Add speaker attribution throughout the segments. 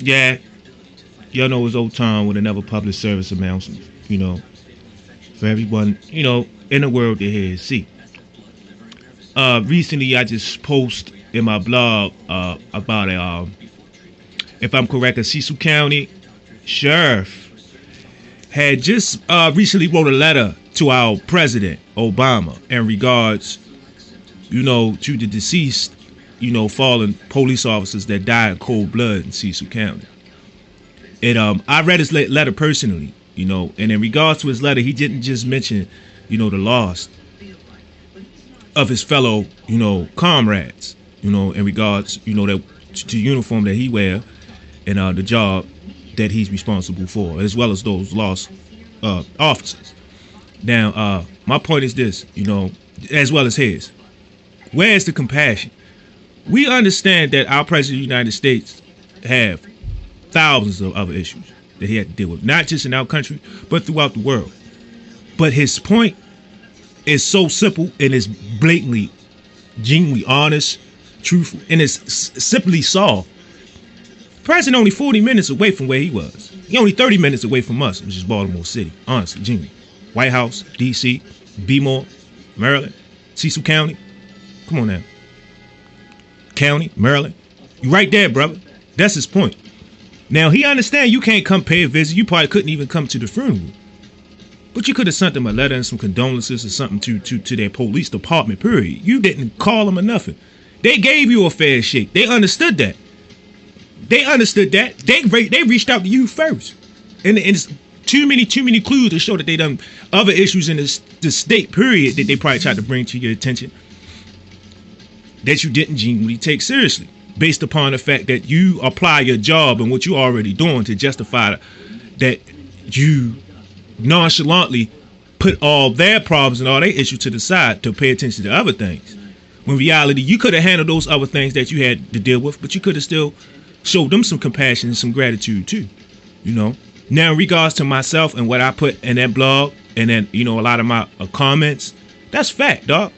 Speaker 1: Yeah, y'all know it's old time with another public service announcement. For everyone, in the world to hear. See, recently I just post in my blog about if I'm correct, a Cecil County sheriff had just recently wrote a letter to our president Obama in regards, to the deceased, fallen police officers that died in cold blood in Cecil County. And I read his letter personally, and in regards to his letter, he didn't just mention, the loss of his fellow, comrades, in regards, that to uniform that he wear and the job that he's responsible for, as well as those lost officers. Now, my point is this, as well as his. Where's the compassion? We understand that our president of the United States have thousands of other issues that he had to deal with, not just in our country, but throughout the world. But his point is so simple and is blatantly, genuinely honest, truthful, and it's simply solved. The president only 40 minutes away from where he was. He only 30 minutes away from us, which is Baltimore City. Honestly, genuinely. White House, D.C., Bmore, Maryland, Cecil County. Come on now. County, Maryland. You right there, brother. That's his point. Now, he understand you can't come pay a visit. You probably couldn't even come to the funeral. But you could have sent them a letter and some condolences or something to their police department, period. You didn't call them or nothing. They gave you a fair shake. They understood that. They understood that. They reached out to you first. And it's too many clues to show that they done other issues in the state, period, that they probably tried to bring to your attention that you didn't genuinely take seriously, based upon the fact that you apply your job and what you already doing to justify that you nonchalantly put all their problems and all their issues to the side to pay attention to other things. When in reality, you could have handled those other things that you had to deal with, but you could have still showed them some compassion and some gratitude too. Now in regards to myself and what I put in that blog and then, a lot of my comments, that's fact, dog.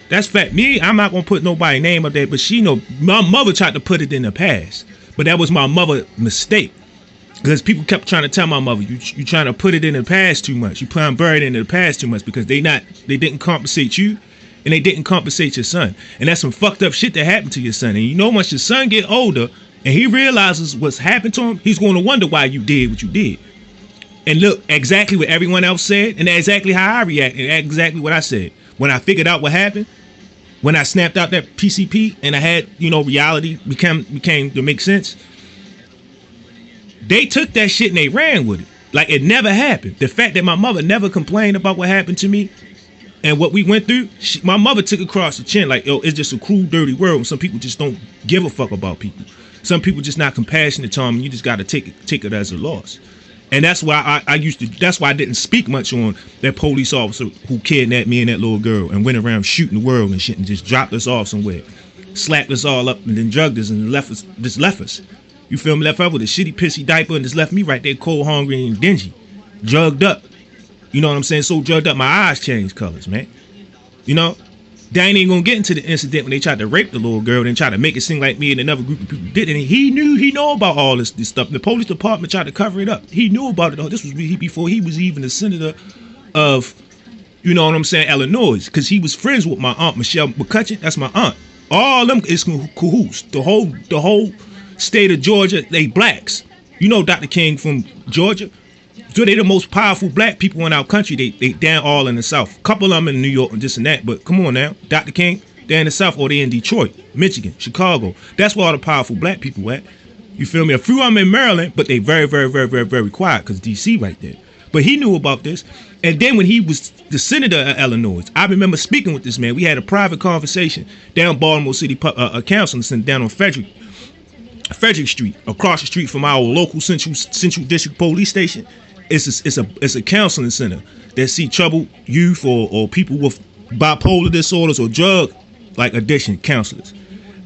Speaker 1: That's fact. Me, I'm not gonna put nobody's name up there, but my mother tried to put it in the past, but that was my mother's mistake, because people kept trying to tell my mother, you trying to put it in the past too much. You trying to bury it in the past too much, because they didn't compensate you, and they didn't compensate your son, and that's some fucked up shit that happened to your son. And once your son get older and he realizes what's happened to him, he's going to wonder why you did what you did. And look, exactly what everyone else said, and exactly how I reacted, and exactly what I said. When I figured out what happened, when I snapped out that PCP and I had, reality became to make sense, they took that shit and they ran with it. Like it never happened. The fact that my mother never complained about what happened to me and what we went through, my mother took it across the chin like, it's just a cruel, dirty world. And some people just don't give a fuck about people. Some people just not compassionate to them, and you just got to take it as a loss. And that's why that's why I didn't speak much on that police officer who kidnapped me and that little girl and went around shooting the world and shit and just dropped us off somewhere, slapped us all up and then drugged us and left us. You feel me? Left up with a shitty, pissy diaper and just left me right there cold, hungry, and dingy, drugged up. You know what I'm saying? So drugged up, my eyes changed colors, man. They ain't even gonna get into the incident when they tried to rape the little girl and then try to make it seem like me and another group of people did it. And he know about all this stuff. The police department tried to cover it up. He knew about it. This was before he was even the senator of, Illinois, because he was friends with my aunt Michelle McCutcheon. That's my aunt. All of them is cahoots. The whole state of Georgia, they blacks. Dr. King from Georgia. So they the most powerful black people in our country. They down all in the South. Couple of them in New York and this and that. But come on now, Dr. King, they're in the South, or they in Detroit, Michigan, Chicago. That's where all the powerful black people at. You feel me? A few of them in Maryland, but they very, very, very, very, very quiet because DC right there. But he knew about this. And then when he was the senator of Illinois, I remember speaking with this man. We had a private conversation down Baltimore City Council Center down on Frederick Street, across the street from our local Central District Police Station. It's a counseling center that see troubled youth or people with bipolar disorders or drug like addiction counselors.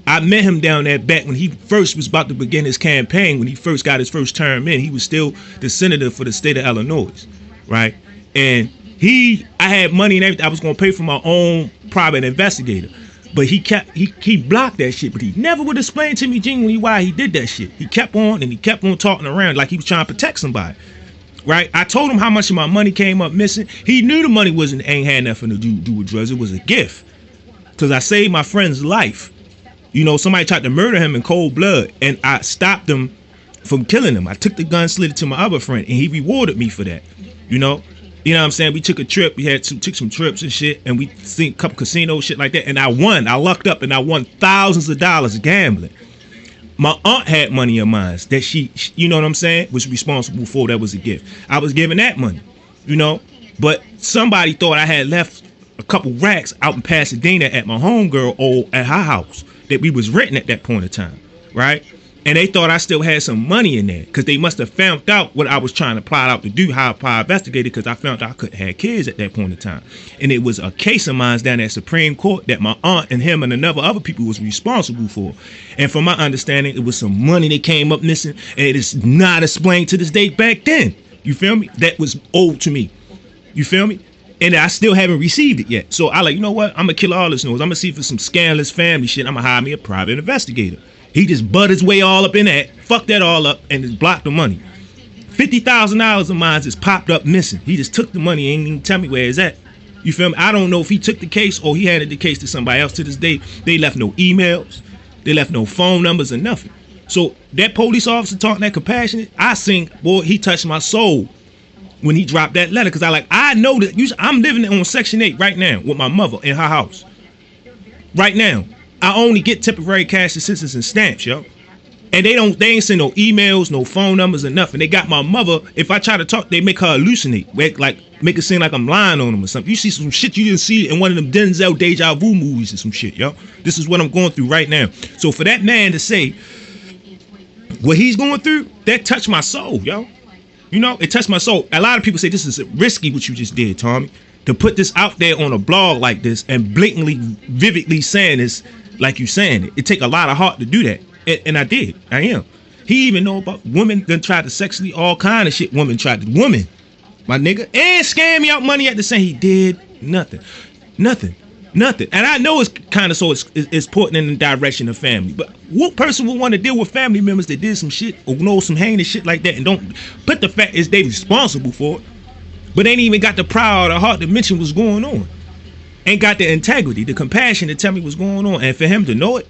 Speaker 1: I met him down there back when he first was about to begin his campaign. When he first got his first term in, he was still the senator for the state of Illinois, right? And I had money and everything. I was going to pay for my own private investigator. But he blocked that shit, but he never would explain to me genuinely why he did that shit. He kept on talking around like he was trying to protect somebody. Right? I told him how much of my money came up missing. He knew the money ain't had nothing to do with drugs. It was a gift. Cause I saved my friend's life. You know, somebody tried to murder him in cold blood, and I stopped him from killing him. I took the gun, slid it to my other friend, and he rewarded me for that. You know what I'm saying? We took a trip. We took some trips and shit, and we seen a couple casinos, shit like that. And I won. I lucked up, and I won thousands of dollars gambling. My aunt had money of mine that she, you know what I'm saying, was responsible for. That was a gift. I was giving that money, you know. But somebody thought I had left a couple racks out in Pasadena at my homegirl at her house that we was renting at that point in time, right? And they thought I still had some money in there because they must have found out what I was trying to plot out to do, how I investigated, because I found out I couldn't have kids at that point in time. And it was a case of mine down at Supreme Court that my aunt and him and other people was responsible for. And from my understanding, it was some money that came up missing, and it is not explained to this day back then. You feel me? That was owed to me. You feel me? And I still haven't received it yet. So I like, you know what? I'm going to kill all this noise. I'm going to see for some scandalous family shit. I'm going to hire me a private investigator. He just butt his way all up in that, fucked that all up, and just blocked the money. $50,000 of mine just popped up missing. He just took the money and ain't even tell me where it's at. You feel me? I don't know if he took the case or he handed the case to somebody else. To this day, they left no emails. They left no phone numbers or nothing. So that police officer talking that compassionate, I sing, boy, he touched my soul when he dropped that letter. Because I know that I'm living on Section 8 right now with my mother in her house. Right now. I only get temporary cash assistance and stamps, yo. And they ain't send no emails, no phone numbers or nothing. They got my mother, if I try to talk, they make her hallucinate. Make it seem like I'm lying on them or something. You see some shit you didn't see in one of them Denzel Deja Vu movies or some shit, yo. This is what I'm going through right now. So for that man to say what he's going through, that touched my soul, yo. You know, it touched my soul. A lot of people say this is risky what you just did, Tommy. To put this out there on a blog like this and blatantly, vividly saying this like you saying it. It take a lot of heart to do that. And I did. I am. He even know about women that tried to sexually, all kind of shit. Women, my nigga, and scam me out money at the same. He did nothing. And I know it's kind of so it's pointing in the direction of family. But what person would want to deal with family members that did some shit or know some heinous shit like that and don't put the fact is they responsible for it, but ain't even got the pride or the heart to mention what's going on. Ain't got the integrity, the compassion to tell me what's going on. And for him to know it,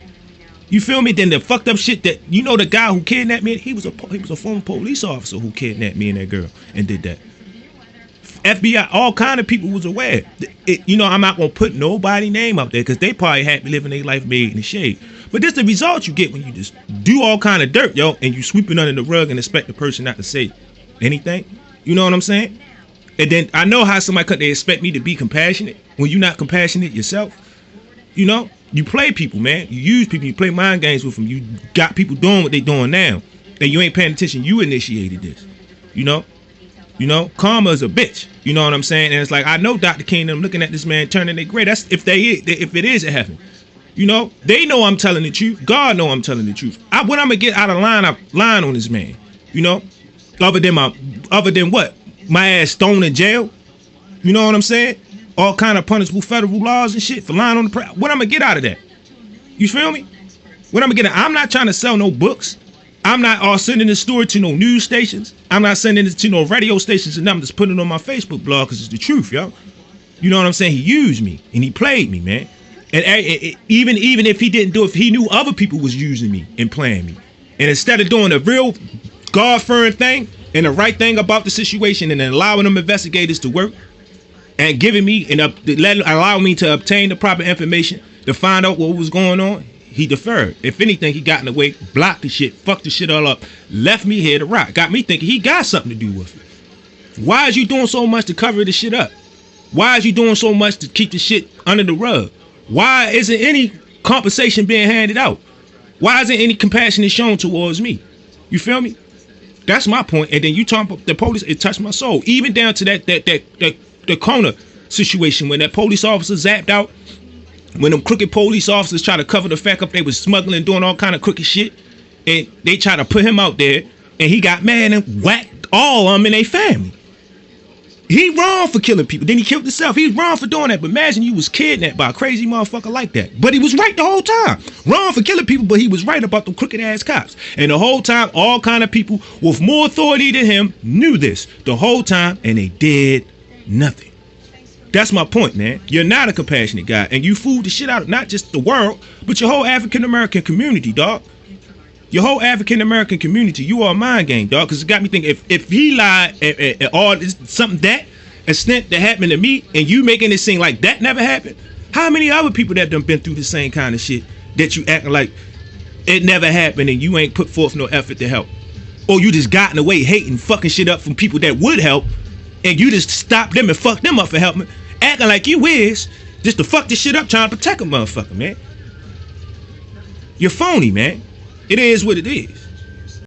Speaker 1: you feel me? Then the fucked up shit that, you know, the guy who kidnapped me, he was a former police officer who kidnapped me and that girl and did that. FBI, all kind of people was aware. You know, I'm not gonna put nobody's name out there because they probably had me living their life made in the shade. But this the result you get when you just do all kind of dirt, yo, and you sweep it under the rug and expect the person not to say anything. You know what I'm saying? And then I know how somebody could they expect me to be compassionate when you're not compassionate yourself. You know, you play people, man. You use people. You play mind games with them. You got people doing what they doing now, and you ain't paying attention. You initiated this. You know, karma is a bitch. You know what I'm saying? And it's like I know Dr. King. I'm looking at this man turning their gray. That's if it is it heaven. You know, they know I'm telling the truth. God know I'm telling the truth. When I'm gonna get out of line on this man. You know, other than what? My ass thrown in jail. You know what I'm saying? All kind of punishable federal laws and shit for lying on the press. What I'm gonna get out of that? You feel me? What I'm gonna get out? I'm not trying to sell no books. I'm not sending this story to no news stations. I'm not sending it to no radio stations, and I'm just putting it on my Facebook blog because it's the truth, yo. You know what I'm saying? He used me and he played me, man. And even if he didn't do it, he knew other people was using me and playing me. And instead of doing a real God-fearing thing and the right thing about the situation and then allowing them investigators to work and giving me and allowing me to obtain the proper information to find out what was going on, he deferred. If anything, he got in the way, blocked the shit, fucked the shit all up, left me here to rot. Got me thinking he got something to do with it. Why is you doing so much to cover this shit up? Why is you doing so much to keep the shit under the rug? Why isn't any compensation being handed out? Why isn't any compassion shown towards me? You feel me? That's my point. And then you talk about the police, it touched my soul. Even down to the corner situation when that police officer zapped out, when them crooked police officers try to cover the fact up they was smuggling, doing all kind of crooked shit, and they try to put him out there, and he got mad and whacked all of them in their family. He wrong for killing people. Then he killed himself. He's wrong for doing that. But imagine you was kidnapped by a crazy motherfucker like that. But he was right the whole time. Wrong for killing people, but he was right about the crooked ass cops. And the whole time, all kind of people with more authority than him knew this the whole time, and they did nothing. That's my point, man. You're not a compassionate guy, and you fooled the shit out of not just the world, but your whole African American community, dog. Your whole African American community, you are a mind game, dog. Because it got me thinking, if he lied and all this, something that extent that happened to me, and you making it seem like that never happened, how many other people that done been through the same kind of shit that you acting like it never happened and you ain't put forth no effort to help? Or you just gotten away hating, fucking shit up from people that would help, and you just stopped them and fucked them up for helping, acting like you is just to fuck this shit up, trying to protect a motherfucker, man. You're phony, man. It is what it is.